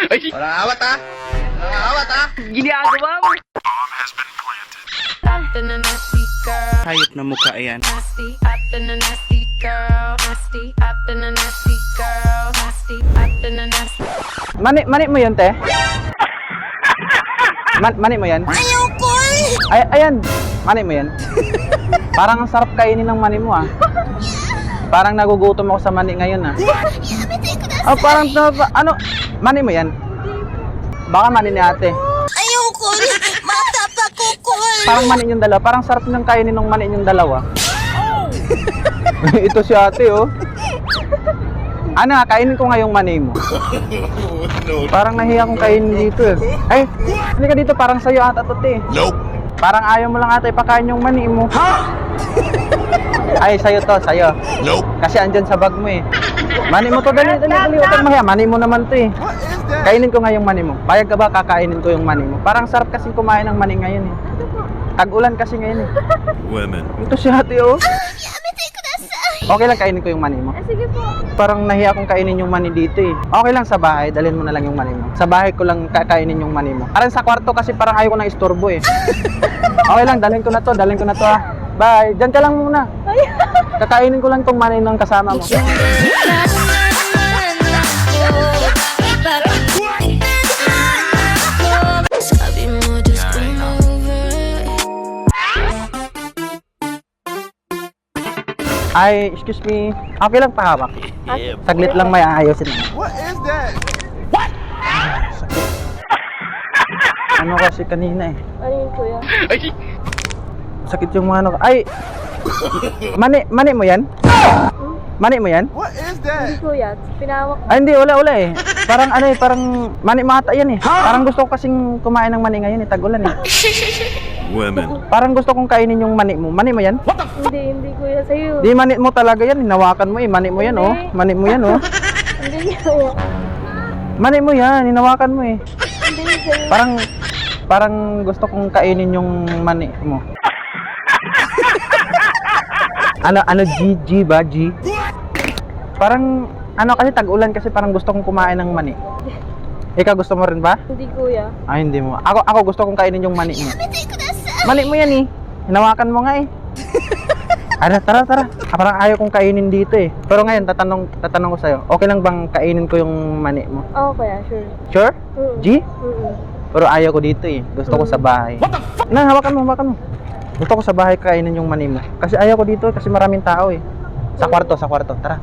Walang awat ha? Walang awat ha? Ginagawa mo. Up in a nasty girl, Hayop na mukha yan. nasty. Up in a nasty girl, nasty. Up in a nasty girl, nasty. Up in a nasty. Mani mo yun, te? Mani mo yan? Ayoko eh! Ay, ayan, mani mo yan? Parang ang sarap kainin ng mani mo, ah. Parang nagugutom ako sa mani ngayon, ah. Oh, parang, ano, mani mo yan? Baka mani ni ate. Ayoko eh! Mapapakukul! Parang mani yung dalawa. Parang sarap ng kainin ng mani yung dalawa. Ito si ate, oh. Ano, kainin ko nga yung mani mo. Parang nahiya akong kainin dito, eh. Ay, hindi ka dito. Parang sa'yo ata to, te. Nope. Parang ayaw mo lang ata ipakain yung mani mo. Ay, sa'yo to, sa'yo. Nope. Kasi andyan sa bag mo, eh. Mani mo to, dali. Huwag kang mahiya. Mani mo naman to, eh. Kainin ko nga yung mani mo. Bayag ka ba kakainin ko yung mani mo? Parang sarap kasing kumain ng mani ngayon, eh. Tag-ulan kasi ngayon, eh. Women. Ito si ate, oh. Okay lang kainin ko yung mani mo. Sige po. Parang nahiya akong kainin yung mani dito, eh. Okay lang sa bahay, dalhin mo na lang yung mani mo. Sa bahay ko lang kakainin yung mani mo. Parang sa kwarto kasi parang ayaw ko nang istorbo, eh. Okay lang, dalhin ko na to, ah. Bye. Diyan ka lang muna. Kakainin ko lang tong mani ng kasama mo. Sabi mo, just come over. Ay, excuse me. Okay lang pahawak. Saglit lang may aayusin. What is that? Ano kasi kanina, eh. Ano yun, kuya? Sakit yung mga ano. Ay! Mani mo yan? Mani mo yan? What is that? Kuya, pinawak. Ay, hindi. Wala, eh. Parang ano, eh. Parang mani mata yan, eh. Parang gusto ko kasing kumain ng mani ngayon, eh. Tag-ulan, eh. Women. Parang gusto kong kainin yung mani mo. Mani mo yan? Hindi kuya, sa'yo. Di mani mo talaga yan. Hinawakan mo, eh. Mani mo yan, oh. Mani mo yan, oh. Hindi kuya. Mani mo yan. Hinawakan mo, eh. Hindi sa'yo. Parang gusto kong kainin yung mani mo. Ano, G ba? G? Parang, ano kasi tag-ulan kasi parang gusto kong kumain ng mani. Ikaw gusto mo rin ba? Hindi kuya. Ay, hindi mo. Ako gusto kong kainin yung mani mo. Mani mo yan, eh. Hinawakan mo nga, eh. Tara. Parang ayaw kong kainin dito, eh. Pero ngayon, tatanong ko sa'yo. Okay lang bang kainin ko yung mani mo? Oo kuya, sure. Sure? G? Mm-mm. Pero ayaw ko dito, eh. Gusto ko sa bahay. Na, hawakan mo. Gusto ko sa bahay kainin yung mani mo. Kasi ayaw ko dito, kasi maraming tao, eh. Sa kwarto. Tara.